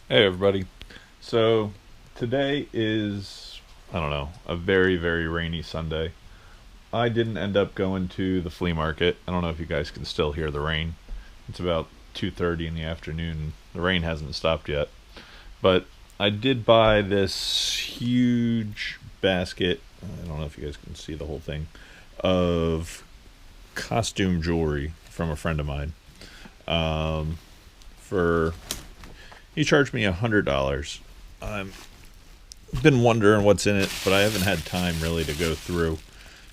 Hey everybody. So today is, I don't know, a very, very rainy Sunday. I didn't end up going to the flea market. I don't know if you guys can still hear the rain. It's about 2:30 in the afternoon. The rain hasn't stopped yet. But I did buy this huge basket. I don't know if you guys can see the whole thing of costume jewelry from a friend of mine. For He charged me $100. I've been wondering what's in it, but I haven't had time really to go through.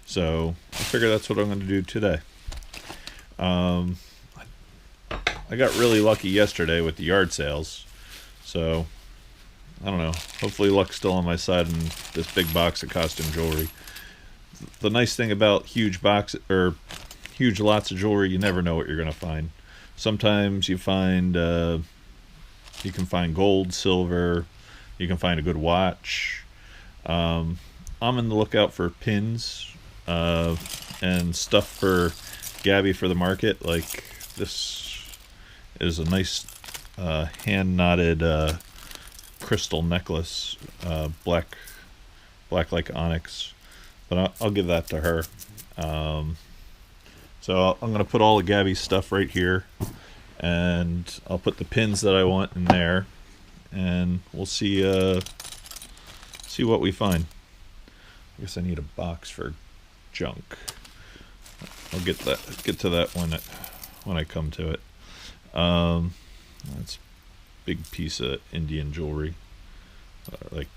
So I figure that's what I'm going to do today. Um, I got really lucky yesterday with the yard sales, so I don't know. Hopefully, luck's still on my side in this big box of costume jewelry. The nice thing about huge lots of jewelry, you never know what you're going to find. Sometimes you can find gold, silver. You can find a good watch. Um, I'm in the lookout for pins and stuff for Gabby for the market. Like this is a nice hand knotted crystal necklace, black like onyx. But I'll give that to her. Um, so I'm gonna put all of Gabby's stuff right here, and I'll put the pins that I want in there, and we'll see what we find. I guess I need a box for junk. I'll get to that when I come to it. Um, that's a big piece of Indian jewelry, like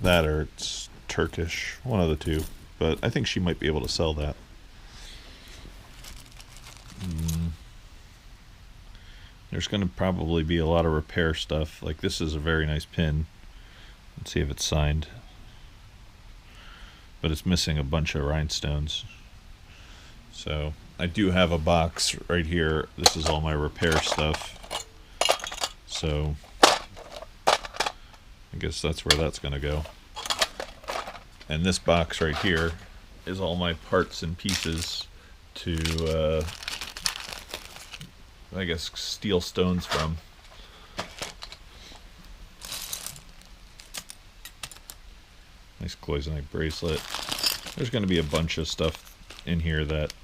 that, or it's Turkish, one of the two. But I think she might be able to sell that. Mm, there's going to probably be a lot of repair stuff. Like this is a very nice pin. Let's see if it's signed, but it's missing a bunch of rhinestones. So I do have a box right here. This is all my repair stuff. So I guess that's where that's going to go. And this box right here is all my parts and pieces to, I guess, steal stones from. Nice cloisonite bracelet. There's going to be a bunch of stuff in here that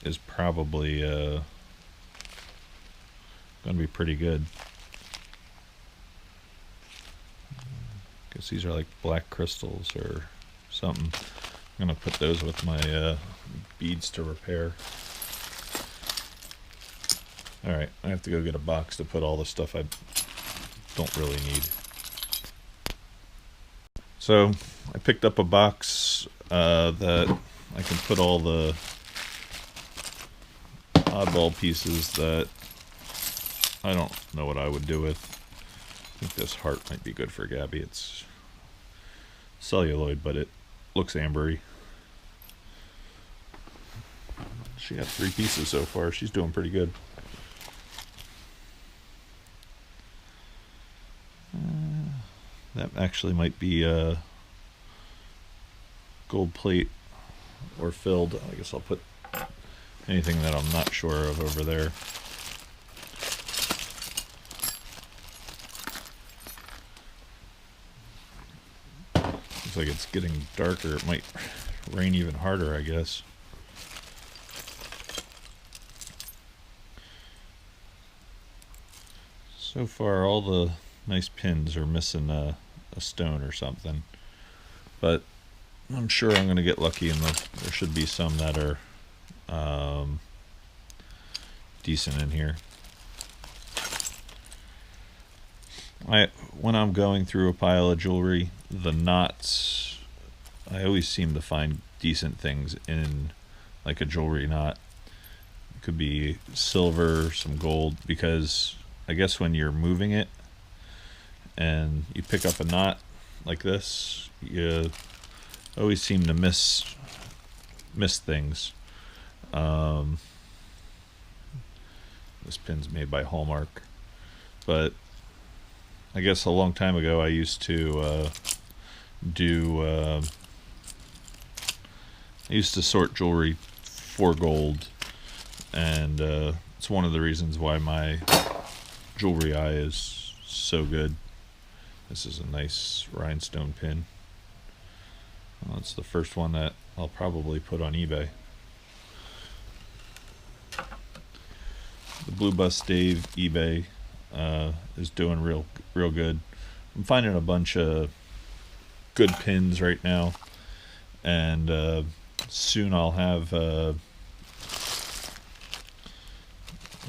is probably going to be pretty good. Guess these are like black crystals or something. I'm going to put those with my beads to repair. Alright, I have to go get a box to put all the stuff I don't really need. So I picked up a box that I can put all the oddball pieces that I don't know what I would do with. I think this heart might be good for Gabby. It's celluloid, but it looks ambery. She got 3 pieces so far. She's doing pretty good. That actually might be gold plate or filled. I guess I'll put anything that I'm not sure of over there. Looks like it's getting darker. It might rain even harder, I guess. So far, all the nice pins are missing a stone or something. But I'm sure I'm going to get lucky, and there should be some that are decent in here. When I'm going through a pile of jewelry, the knots, I always seem to find decent things in like a jewelry knot. It could be silver, some gold, because I guess when you're moving it and you pick up a knot like this, you always seem to miss things. Um, this pin's made by Hallmark, but I guess a long time ago I used to do. I used to sort jewelry for gold, and It's one of the reasons why my jewelry eye is so good. This is a nice rhinestone pin. Well, it's the first one that I'll probably put on eBay. The Blue Bus Dave eBay is doing real good. I'm finding a bunch of good pins right now, and soon I'll have I'm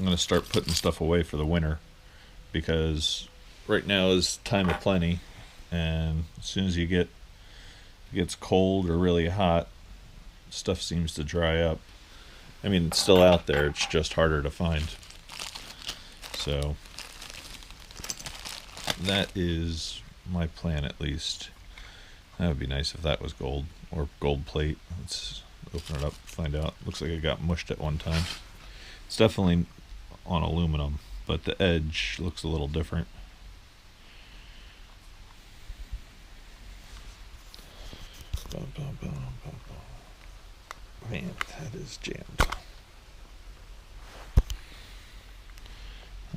going to start putting stuff away for the winter, because right now is time of plenty, and as soon as it gets cold or really hot, stuff seems to dry up. I mean, it's still out there, it's just harder to find. So that is my plan, at least. That would be nice if that was gold, or gold plate. Let's open it up, find out. Looks like it got mushed at one time. It's definitely on aluminum, but the edge looks a little different. Man, that is jammed.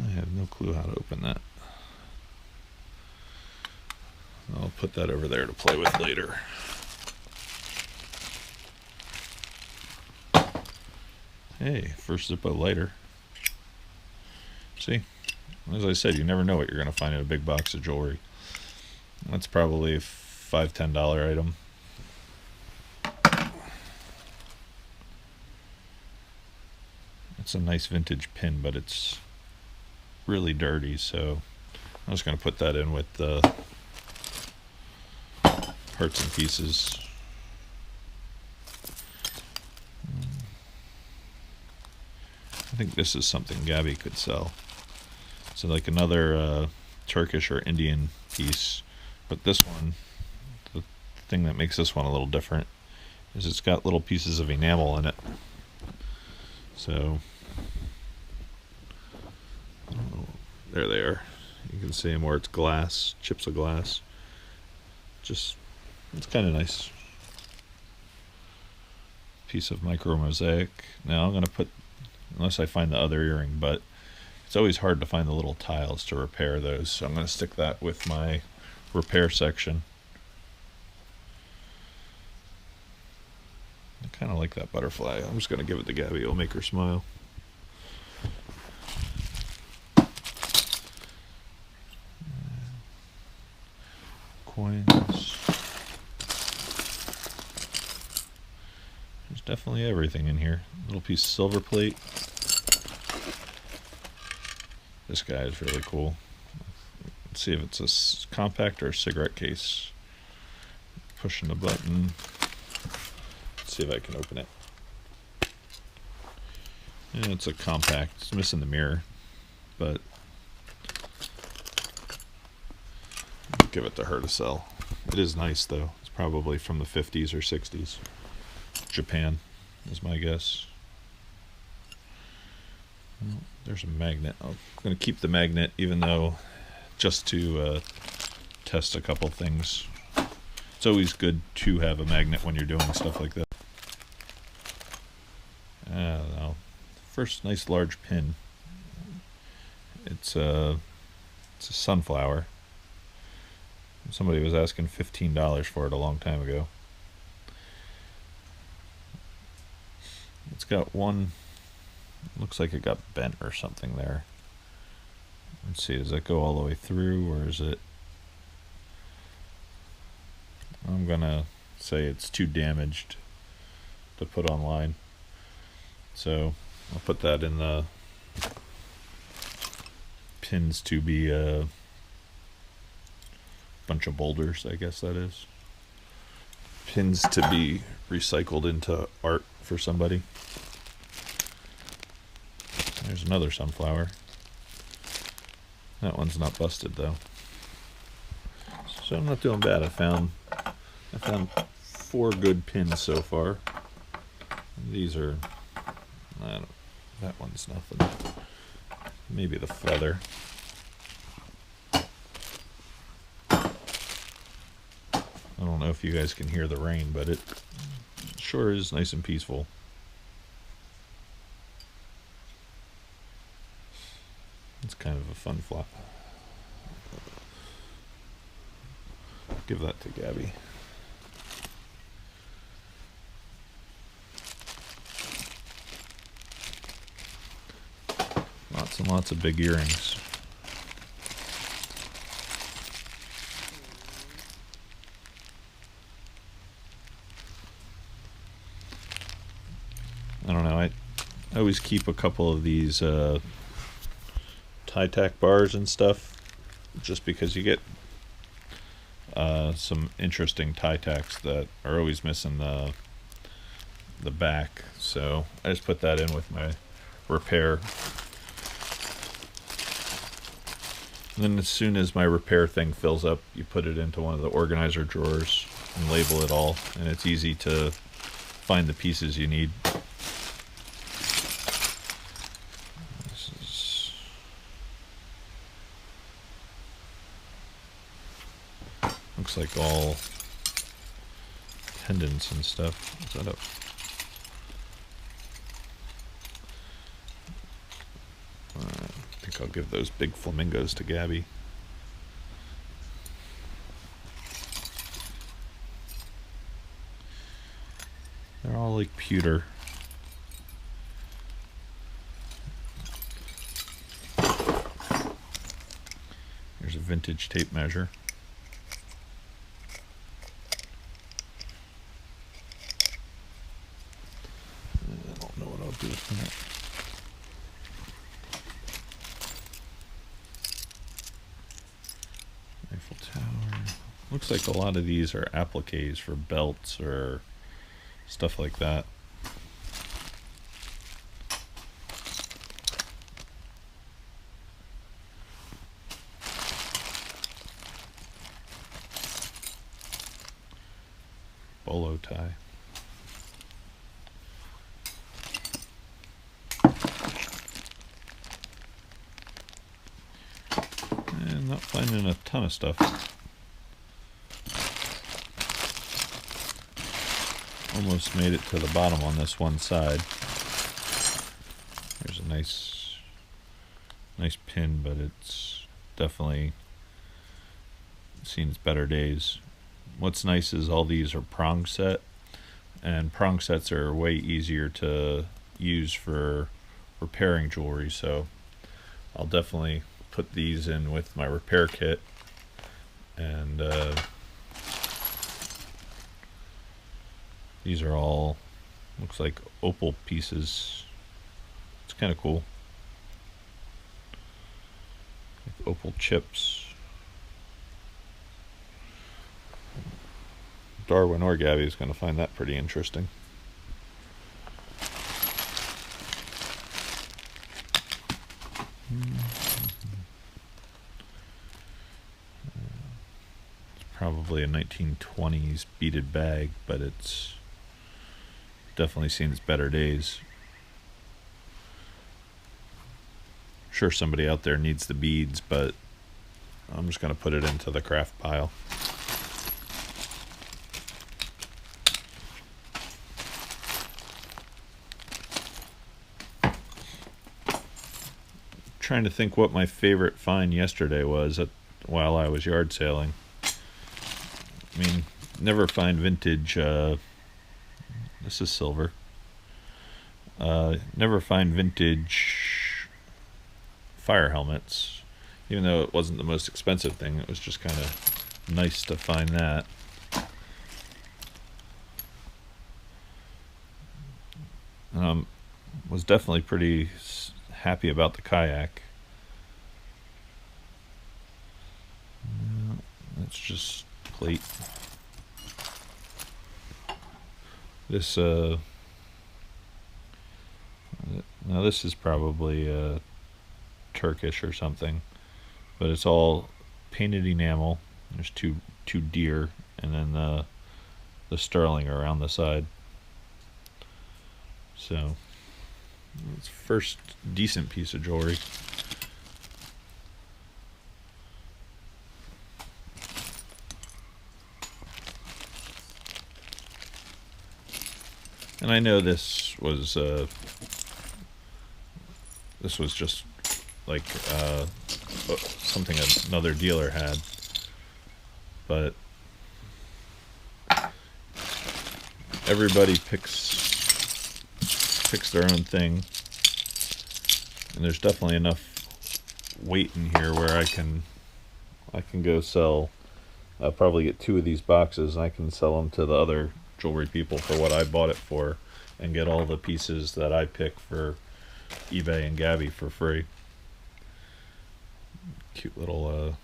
I have no clue how to open that. I'll put that over there to play with later. Hey, first Zippo lighter. See? As I said, you never know what you're going to find in a big box of jewelry. That's probably a $5-10 item. It's a nice vintage pin, but it's really dirty, so I'm just going to put that in with the parts and pieces. I think this is something Gabby could sell. So like another Turkish or Indian piece, but this one, the thing that makes this one a little different is it's got little pieces of enamel in it. So there they are. You can see them where it's glass, chips of glass. Just, it's kind of nice. Piece of micro mosaic. Now I'm going to put, unless I find the other earring, but it's always hard to find the little tiles to repair those, so I'm going to stick that with my repair section. I kind of like that butterfly. I'm just going to give it to Gabby. It'll make her smile. Coins. There's definitely everything in here. Little piece of silver plate. This guy is really cool. Let's see if it's a compact or a cigarette case. Pushing the button. Let's see if I can open it. Yeah, it's a compact. It's missing the mirror, but I'll give it to her to sell. It is nice though. It's probably from the 50s or 60s. Japan is my guess. Well, there's a magnet. I'm going to keep the magnet, even though just to test a couple things. It's always good to have a magnet when you're doing stuff like that. Now, first nice large pin. It's a sunflower. Somebody was asking $15 for it a long time ago. It's got one, looks like it got bent or something there. Let's see, does that go all the way through, or is it? I'm gonna say it's too damaged to put online, so I'll put that in the pins to be a bunch of boulders, I guess that is. Pins to be recycled into art for somebody. There's another sunflower. That one's not busted though. So I'm not doing bad. I found 4 good pins so far. These are, that one's nothing. Maybe the feather. I don't know if you guys can hear the rain, but it sure is nice and peaceful. It's kind of a fun flop. Give that to Gabby. Lots and lots of big earrings. I don't know, I always keep a couple of these tie tack bars and stuff, just because you get some interesting tie tacks that are always missing the back. So I just put that in with my repair. And then as soon as my repair thing fills up, you put it into one of the organizer drawers and label it all, and it's easy to find the pieces you need. This is looks like all pendants and stuff. Is that up? I think I'll give those big flamingos to Gabby. They're all like pewter. Here's a vintage tape measure. I don't know what I'll do with that. Eiffel Tower. Looks like a lot of these are appliques for belts or stuff like that. Bolo tie. And not finding a ton of stuff. Almost made it to the bottom on this one side. There's a nice pin, but it's definitely seen its better days. What's nice is all these are prong set, and prong sets are way easier to use for repairing jewelry, so I'll definitely put these in with my repair kit. And these are all, looks like opal pieces. It's kind of cool, like opal chips. Darwin or Gabby is going to find that pretty interesting. It's probably a 1920s beaded bag, but it's definitely seen its better days. I'm sure somebody out there needs the beads, but I'm just going to put it into the craft pile. Trying to think what my favorite find yesterday was while I was yard sailing. I mean, never find vintage. This is silver. Never find vintage fire helmets, even though it wasn't the most expensive thing. It was just kind of nice to find that. Was definitely pretty happy about the kayak. That's just plate. This now this is probably Turkish or something, but it's all painted enamel. There's two deer, and then the sterling around the side. So it's first decent piece of jewelry. And I know this was just like something another dealer had. But everybody picks their own thing, and there's definitely enough weight in here where I can go sell. I'll probably get 2 of these boxes, and I can sell them to the other jewelry people for what I bought it for, and get all the pieces that I pick for eBay and Gabby for free. Cute little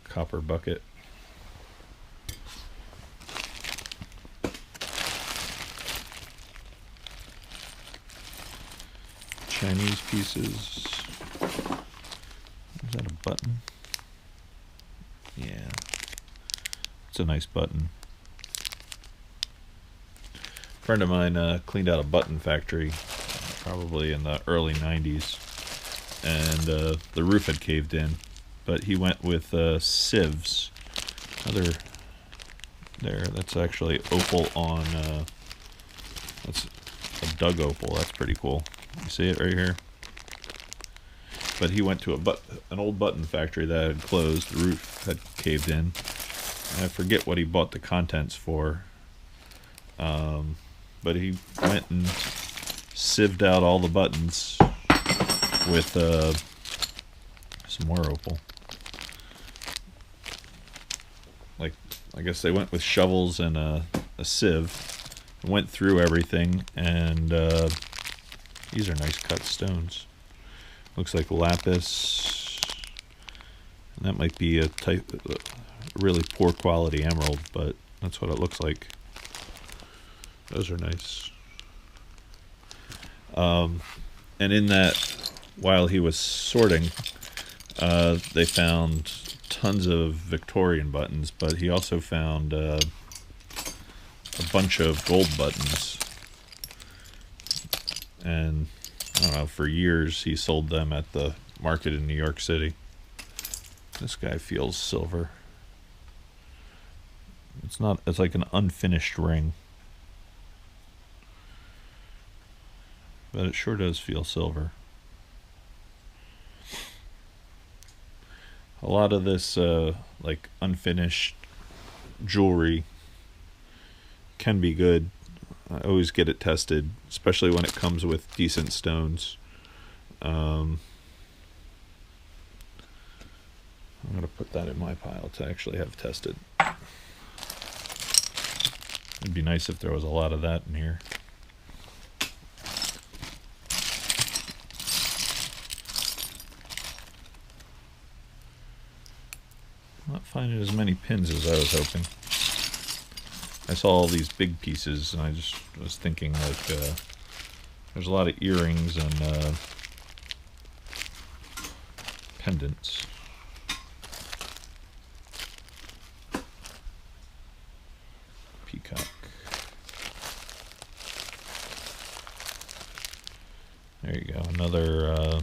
copper bucket. Chinese pieces. Is that a button? Yeah. It's a nice button. A friend of mine cleaned out a button factory probably in the early 90s, and the roof had caved in, but he went with sieves. Another there, that's actually opal on that's a dug opal. That's pretty cool. You see it right here? But he went to an old button factory that had closed. The roof had caved in, and I forget what he bought the contents for, but he went and sieved out all the buttons with some more opal. Like, I guess they went with shovels and a sieve, went through everything, and these are nice cut stones. Looks like lapis, and that might be a really poor quality emerald, but that's what it looks like. Those are nice. And in that, while he was sorting, they found tons of Victorian buttons, but he also found a bunch of gold buttons. And I don't know, for years he sold them at the market in New York City. This guy feels silver. It's like an unfinished ring, but it sure does feel silver. A lot of this like unfinished jewelry can be good. I always get it tested, especially when it comes with decent stones. I'm going to put that in my pile to actually have tested. It'd be nice if there was a lot of that in here. Not finding as many pins as I was hoping. I saw all these big pieces, and I just was thinking, like, there's a lot of earrings and pendants. Peacock. There you go. Another,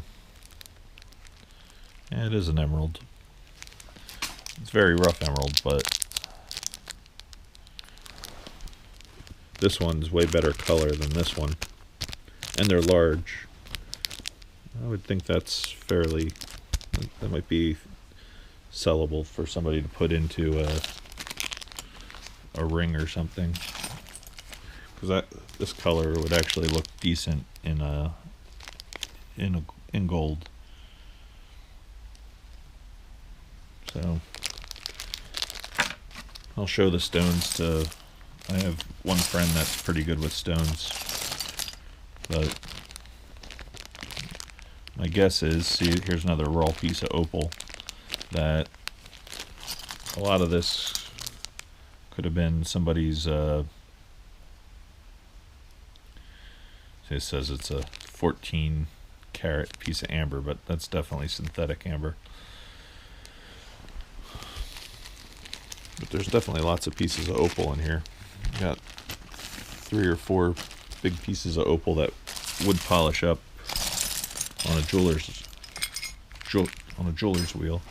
yeah, it is an emerald. It's very rough emerald, but this one's way better color than this one. And they're large. I would think that might be sellable for somebody to put into a ring or something. Because this color would actually look decent in gold. So I'll show the stones to. I have one friend that's pretty good with stones, but my guess is, see, here's another raw piece of opal, that a lot of this could have been somebody's, it says it's a 14 carat piece of amber, but that's definitely synthetic amber. But there's definitely lots of pieces of opal in here. Got 3 or 4 big pieces of opal that would polish up on a jeweler's wheel.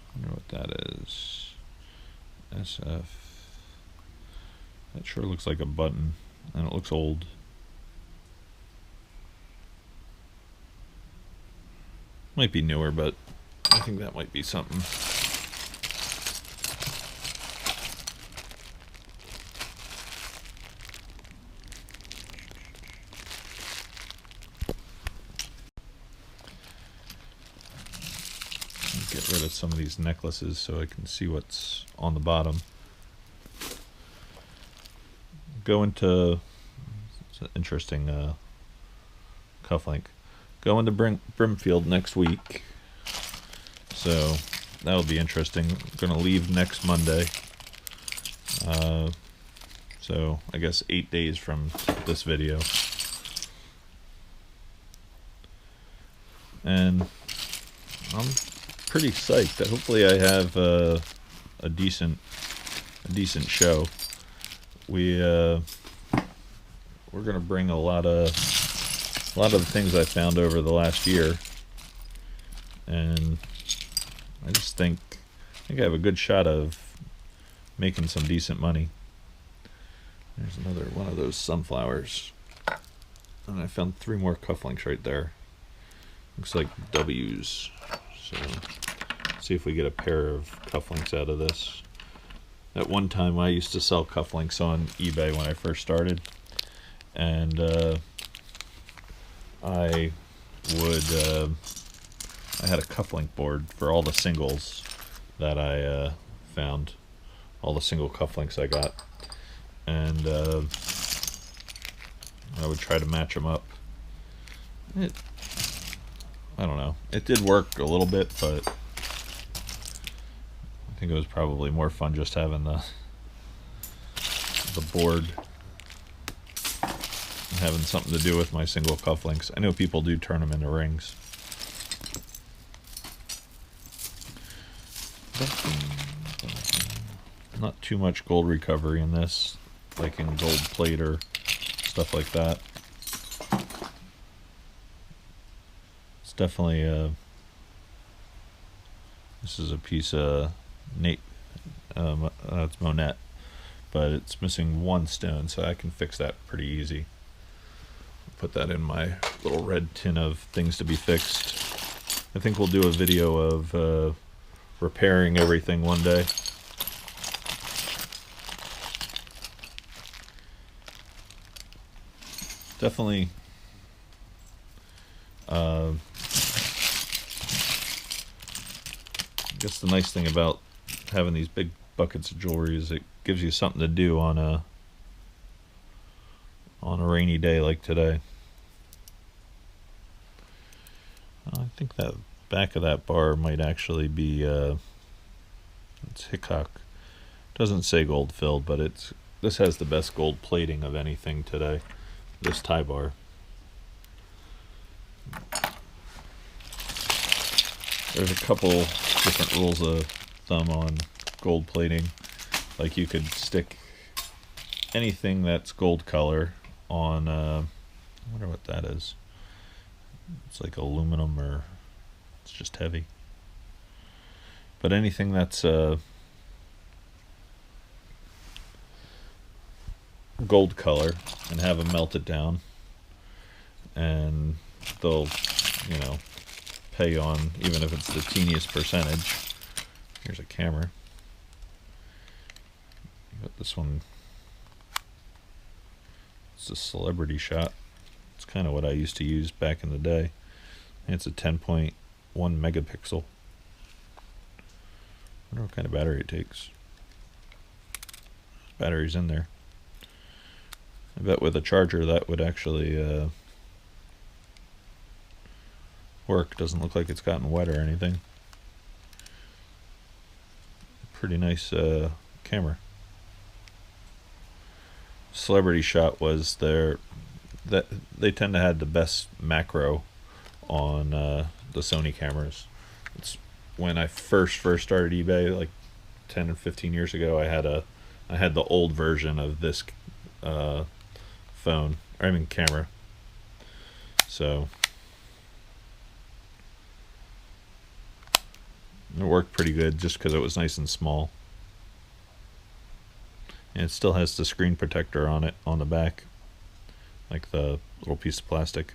I wonder what that is. SF. That sure looks like a button, and it looks old. Might be newer, but I think that might be something. Get rid of some of these necklaces so I can see what's on the bottom. Go into, it's an interesting cufflink. Go into Brimfield next week, so that'll be interesting. I'm gonna leave next Monday, so I guess 8 days from this video, and I'm pretty psyched that hopefully I have a decent show. We're gonna bring a lot of the things I found over the last year, and I just think I have a good shot of making some decent money. There's another one of those sunflowers, and I found 3 more cufflinks right there. Looks like W's. So see if we get a pair of cufflinks out of this. At one time I used to sell cufflinks on eBay when I first started, and I had a cufflink board for all the singles that I found, all the single cufflinks I got, and I would try to match them up. I don't know, it did work a little bit, but I think it was probably more fun just having the board and having something to do with my single cufflinks. I know people do turn them into rings. Not too much gold recovery in this, like in gold plate or stuff like that. It's definitely this is a piece of it's Monet, but it's missing 1 stone, so I can fix that pretty easy. Put that in my little red tin of things to be fixed. I think we'll do a video of repairing everything one day. Definitely I guess the nice thing about having these big buckets of jewelry is it gives you something to do on a rainy day like today. I think that back of that bar might actually be it's Hickok. Doesn't say gold filled, but this has the best gold plating of anything today, this tie bar. There's a couple different rules of thumb on gold plating. Like you could stick anything that's gold color on I wonder what that is. It's like aluminum, or it's just heavy. But anything that's gold color, and have them melt it down, and they'll, you know, pay on, even if it's the teeniest percentage. Here's a camera. Got this one. It's a celebrity shot. It's kind of what I used to use back in the day. And it's a 10.1 megapixel. I wonder what kind of battery it takes. Battery's in there. I bet with a charger that would actually work. Doesn't look like it's gotten wet or anything. Pretty nice camera. Celebrity shot was that they tend to have the best macro on the Sony cameras. It's when I first started eBay, like 10 or 15 years ago. I had the old version of this camera. So it worked pretty good just because it was nice and small. And it still has the screen protector on it on the back, like the little piece of plastic.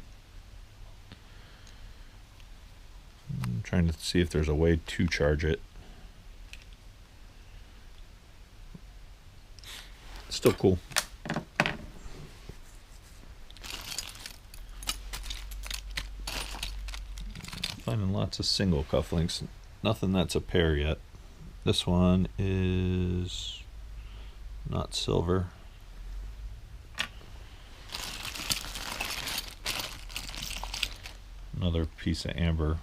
I'm trying to see if there's a way to charge it. Still cool. Finding lots of single cufflinks. Nothing that's a pair yet. This one is not silver. Another piece of amber.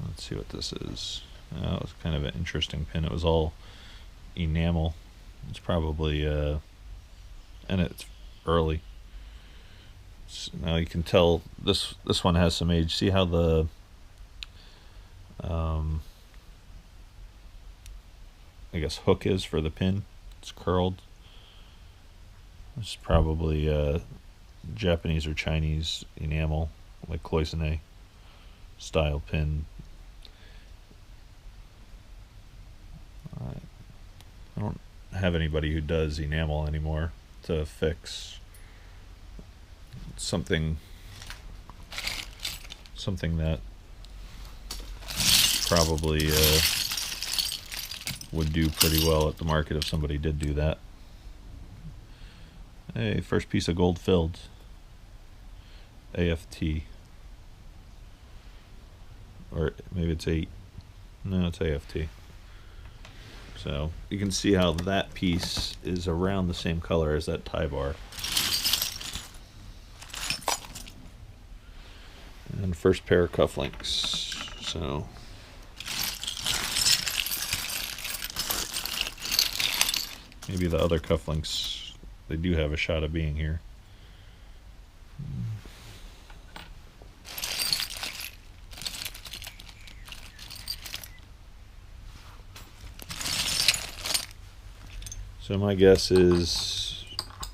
Let's see what this is. Oh, it's kind of an interesting pin. It was all enamel. It's probably and it's early. So now you can tell this one has some age. See how the I guess hook is for the pin? It's curled. It's probably Japanese or Chinese enamel, like cloisonne style pin. I don't have anybody who does enamel anymore to fix. Something that probably would do pretty well at the market if somebody did do that. Hey, first piece of gold filled. AFT. Or maybe it's 8. No, it's AFT. So you can see how that piece is around the same color as that tie bar. And first pair of cufflinks. So maybe the other cufflinks, they do have a shot of being here. So my guess is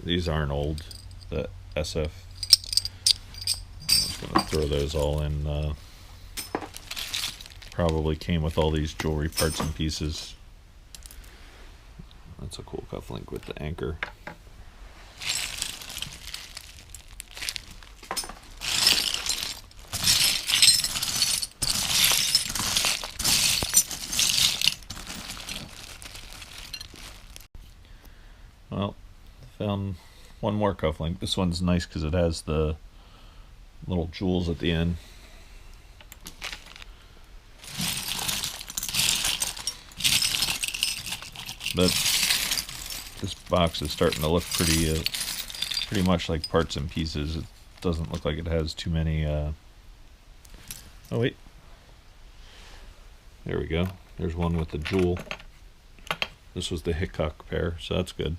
these aren't old, the SF. I'm just going to throw those all in. Probably came with all these jewelry parts and pieces. That's a cool cufflink with the anchor. Well, found one more cufflink. This one's nice because it has the little jewels at the end. But this box is starting to look pretty much like parts and pieces. It doesn't look like it has too many. Oh wait, there we go. There's one with the jewel. This was the Hickok pair, so that's good.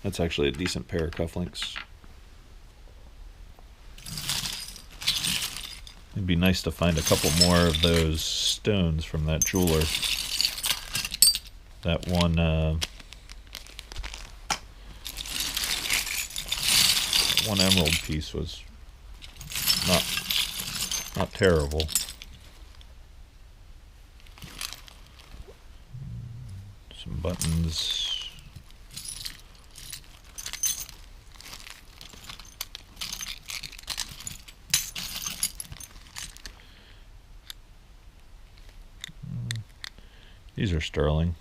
That's actually a decent pair of cufflinks. It'd be nice to find a couple more of those stones from that jeweler. That one one emerald piece was not terrible. Some buttons. These are sterling.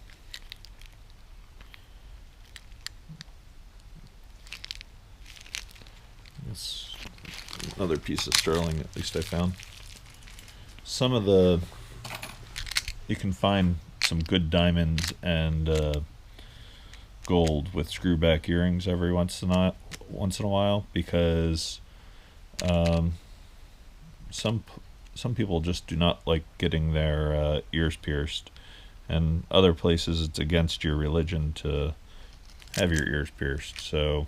It's another piece of sterling, at least I found. Some of the, you can find some good diamonds and gold with screwback earrings every once in a while, because some people just do not like getting their ears pierced, and other places it's against your religion to have your ears pierced. So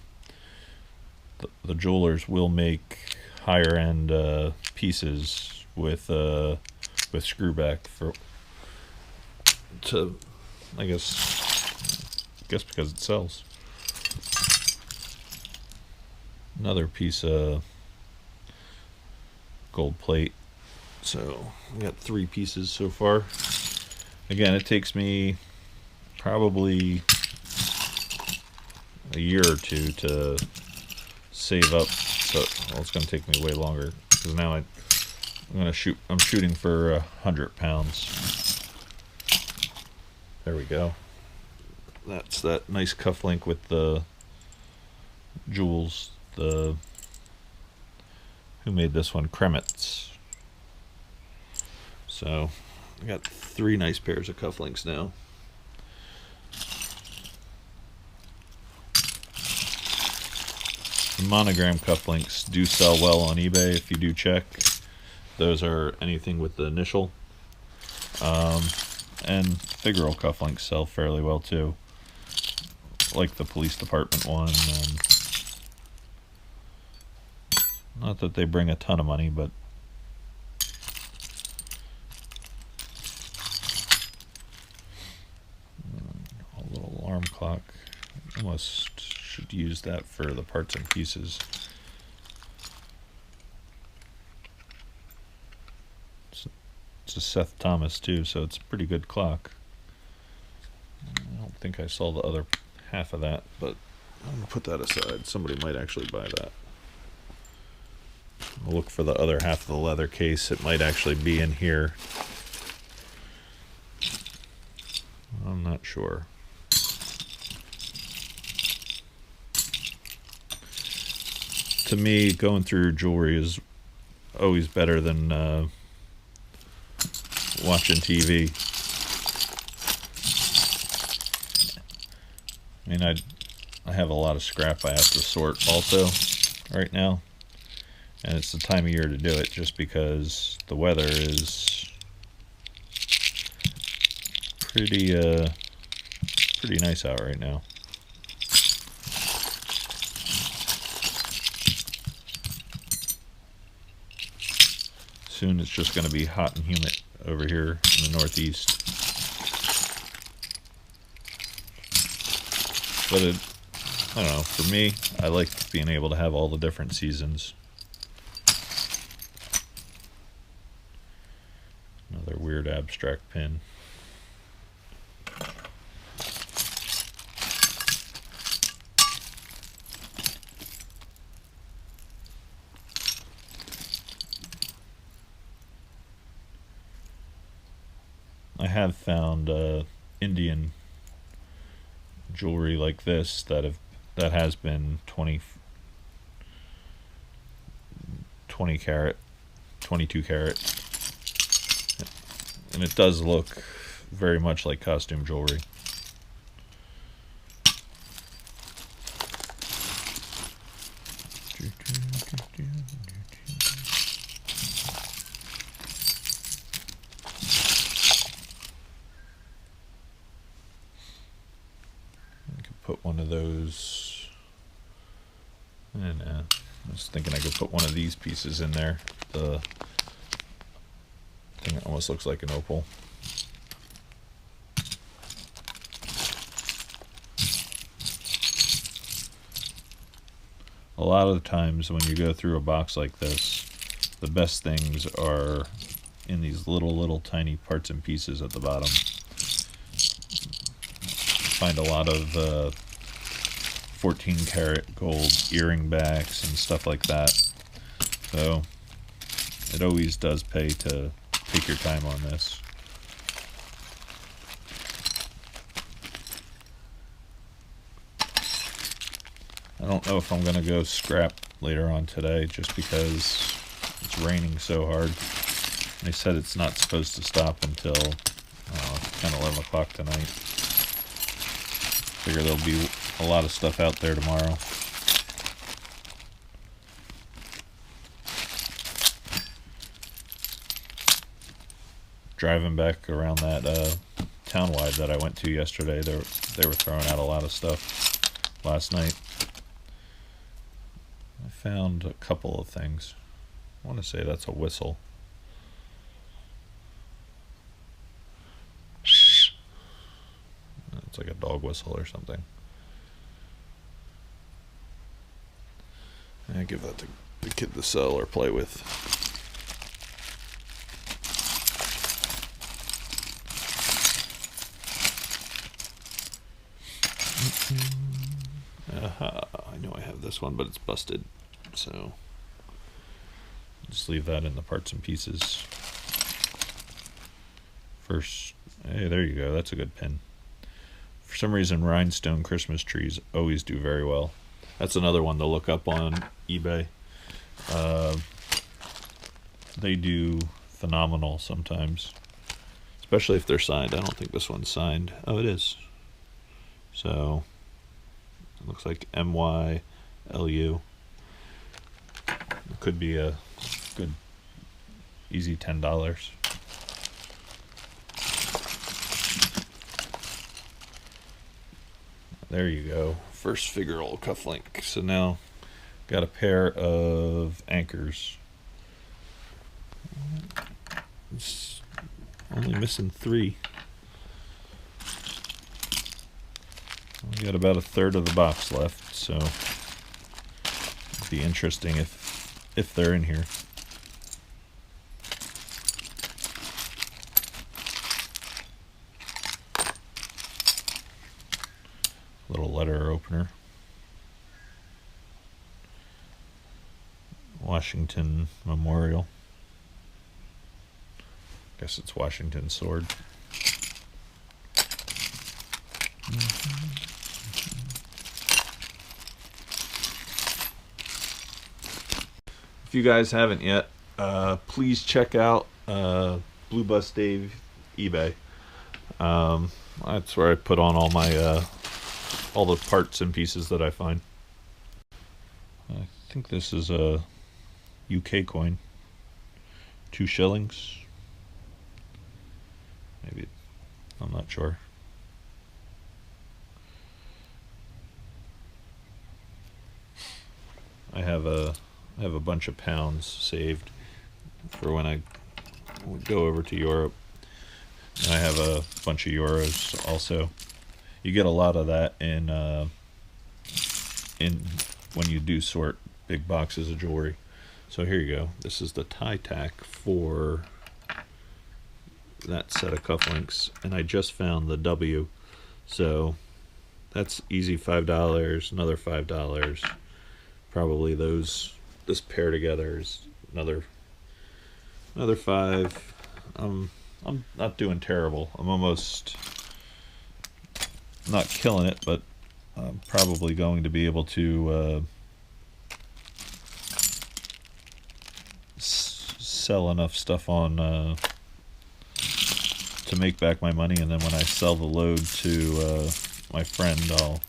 the jewelers will make higher end pieces with screwback I guess because it sells. another piece of gold plate. So we got 3 pieces so far. Again, it takes me probably a year or two to save up. So well, it's going to take me way longer because now I'm shooting for 100 pounds. There we go. That's that nice cufflink with the jewels. Who made this one? Kremitz. So I got 3 nice pairs of cufflinks now. The monogram cufflinks do sell well on eBay if you do check. Those are anything with the initial. And big girl cufflinks sell fairly well too, like the police department one. Not that they bring a ton of money, but a little alarm clock. Almost should use that for the parts and pieces. It's a Seth Thomas too, so it's a pretty good clock. I don't think I saw the other half of that, but I'm gonna put that aside. Somebody might actually buy that. I'll look for the other half of the leather case. It might actually be in here. I'm not sure. To me, going through jewelry is always better than watching TV. I mean, I have a lot of scrap I have to sort also right now, and it's the time of year to do it just because the weather is pretty nice out right now. Soon it's just going to be hot and humid over here in the Northeast. But I don't know, for me, I like being able to have all the different seasons. Another weird abstract pin. I have found Indian jewelry like this that has been 20 carat, 22 carat, and it does look very much like costume jewelry. Put one of those, and I was thinking I could put one of these pieces in there. The thing that almost looks like an opal. A lot of the times when you go through a box like this, the best things are in these little tiny parts and pieces at the bottom. Find a lot of 14 karat gold earring backs and stuff like that. So it always does pay to take your time on this. I don't know if I'm going to go scrap later on today just because it's raining so hard. They said it's not supposed to stop until 10, 11 o'clock tonight. Figure there'll be a lot of stuff out there tomorrow. Driving back around that townwide that I went to yesterday, they were throwing out a lot of stuff last night. I found a couple of things. I want to say that's a whistle. It's like a dog whistle or something. I give that to the kid to sell or play with. I know I have this one, but it's busted, so just leave that in the parts and pieces. First, hey, there you go. That's a good pin. For some reason, rhinestone Christmas trees always do very well. That's another one to look up on eBay. They do phenomenal sometimes, especially if they're signed. I don't think this one's signed. Oh, it is. So it looks like MYLU. It could be a good, easy $10. There you go. First figural cufflink. So now got a pair of anchors. It's only missing 3. We got about a third of the box left, so it'd be interesting if they're in here. Little letter opener. Washington Memorial. Guess it's Washington sword. If you guys haven't yet, please check out Blue Bus Dave eBay. That's where I put on all my all the parts and pieces that I find. I think this is a UK coin. 2 shillings. Maybe, I'm not sure. I have a bunch of pounds saved for when I go over to Europe. And I have a bunch of euros also. You get a lot of that in when you do sort big boxes of jewelry. So here you go. This is the tie tack for that set of cufflinks, and I just found the W. So that's easy $5, another $5. Probably this pair together is another 5. I'm not doing terrible. I'm almost not killing it, but I'm probably going to be able to sell enough stuff on to make back my money, and then when I sell the load to my friend, I'll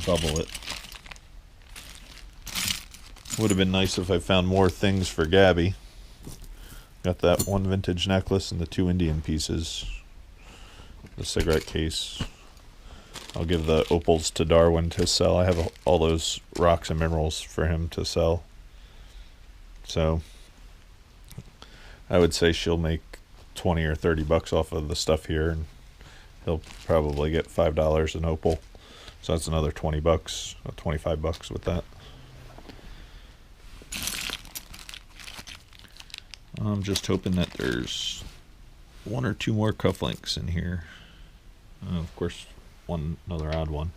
double it. Would have been nice if I found more things for Gabby. Got that 1 vintage necklace and the 2 Indian pieces. The cigarette case. I'll give the opals to Darwin to sell. I have all those rocks and minerals for him to sell. So I would say she'll make 20 or 30 bucks off of the stuff here, and he'll probably get $5 an opal. So that's another 20 bucks, 25 bucks with that. I'm just hoping that there's 1 or 2 more cufflinks in here. Of course, another odd one.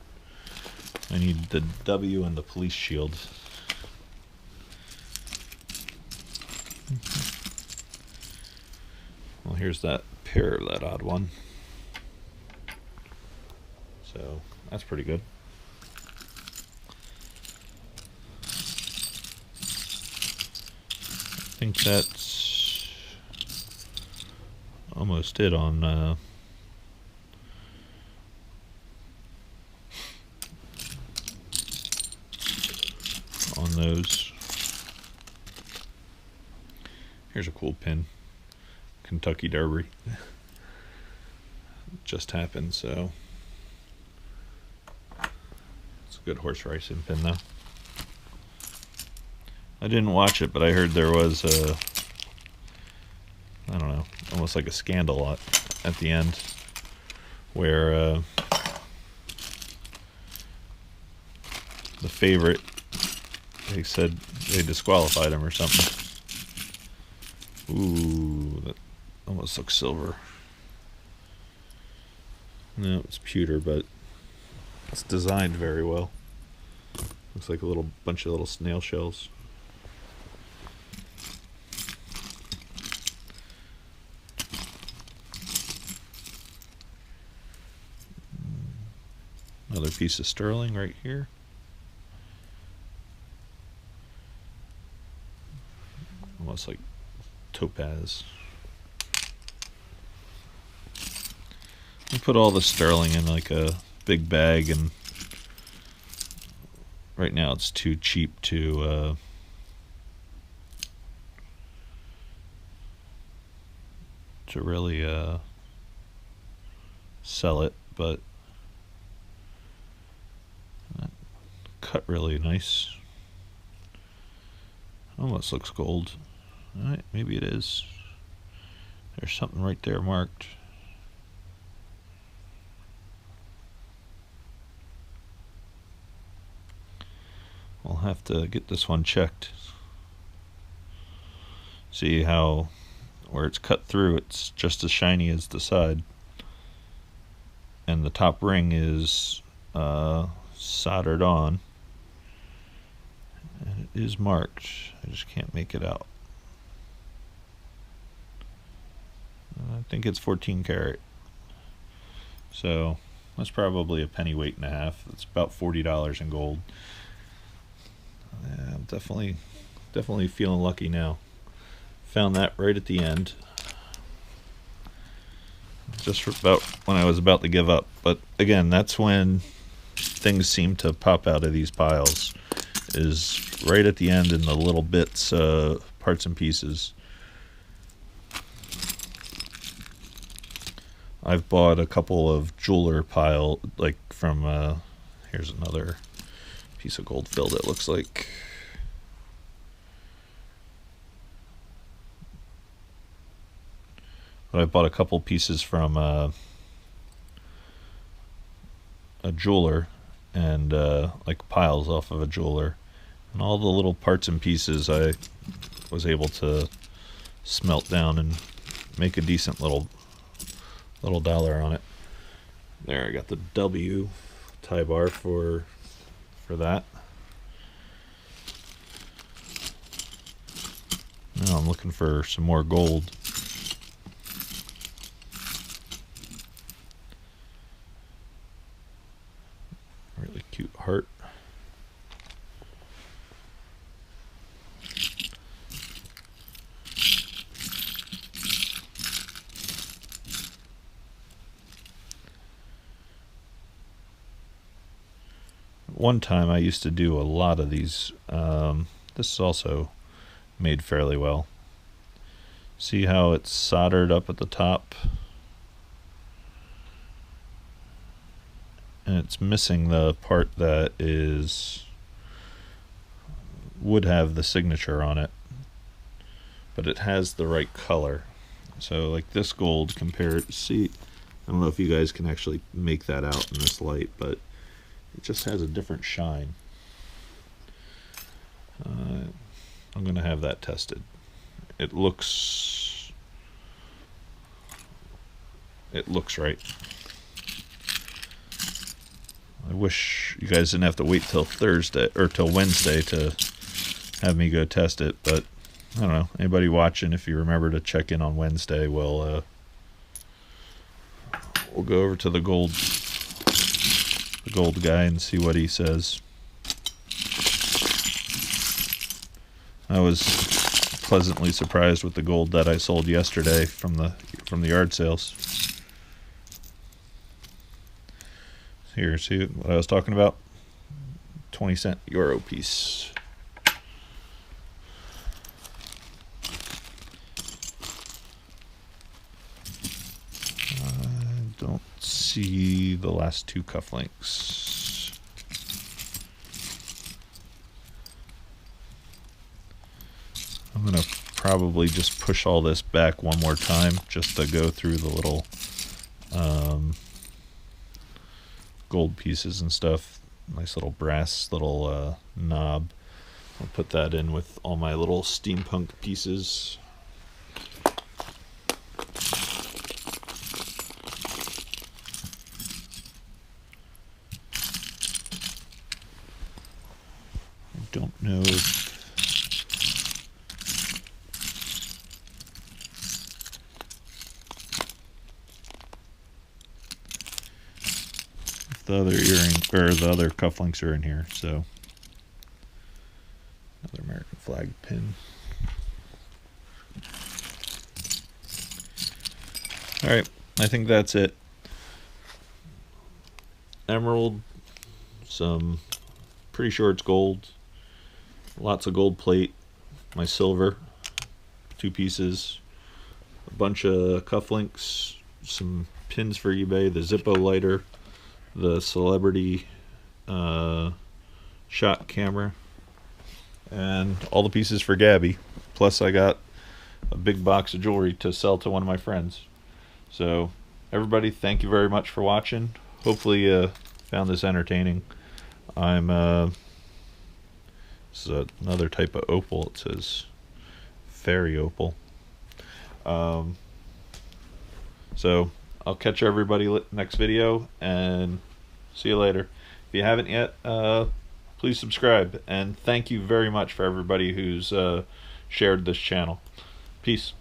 I need the W and the police shield. Well, here's that pair of that odd one. So that's pretty good. I think that's almost it on those. Here's a cool pin. Kentucky Derby. Just happened, so it's a good horse racing pin though. I didn't watch it, but I heard there was a, I don't know, almost like a scandal at the end the favorite. They said they disqualified him or something. Ooh, that almost looks silver. No, it's pewter, but it's designed very well. Looks like a little bunch of little snail shells. Another piece of sterling right here. Almost like topaz. We put all the sterling in like a big bag, and right now it's too cheap to really sell it, but cut really nice. Almost looks gold. Alright, maybe it is. There's something right there marked. We'll have to get this one checked. See how where it's cut through, it's just as shiny as the side. And the top ring is soldered on. And it is marked. I just can't make it out. I think it's 14 karat. So that's probably a penny weight and a half. It's about $40 in gold. Yeah, I'm definitely feeling lucky now. Found that right at the end. Just about when I was about to give up. But again, that's when things seem to pop out of these piles. Is right at the end in the little bits, parts and pieces. I've bought a couple of jeweler pile, like from, here's another piece of gold filled, it looks like. But I bought a couple pieces from a jeweler, and like piles off of a jeweler, and all the little parts and pieces I was able to smelt down and make a decent little dollar on it. There, I got the W tie bar for that. Now I'm looking for some more gold. Really cute heart. One time I used to do a lot of these. This is also made fairly well. See how it's soldered up at the top? And it's missing the part that would have the signature on it, but it has the right color. So like this gold compared, see, I don't know if you guys can actually make that out in this light, but it just has a different shine. I'm gonna have that tested. It looks right. I wish you guys didn't have to wait till Thursday or till Wednesday to have me go test it, but I don't know. Anybody watching, if you remember to check in on Wednesday, we'll go over to the gold guy and see what he says. I was pleasantly surprised with the gold that I sold yesterday from the yard sales. Here, see what I was talking about? 20-cent euro piece. I don't see the last two cufflinks. I'm gonna probably just push all this back one more time just to go through the little gold pieces and stuff. Nice little brass little knob. I'll put that in with all my little steampunk pieces. I don't know if the other earring or the other cufflinks are in here, so another American flag pin. All right, I think that's it. Emerald, some, pretty sure it's gold, lots of gold plate, my silver, 2 pieces, a bunch of cufflinks, some pins for eBay, the Zippo lighter, the celebrity shot camera, and all the pieces for Gabby. Plus I got a big box of jewelry to sell to one of my friends. So everybody, thank you very much for watching. Hopefully you found this entertaining. This is another type of opal. It says fairy opal. So I'll catch everybody next video, and see you later. If you haven't yet, please subscribe, and thank you very much for everybody who's shared this channel. Peace.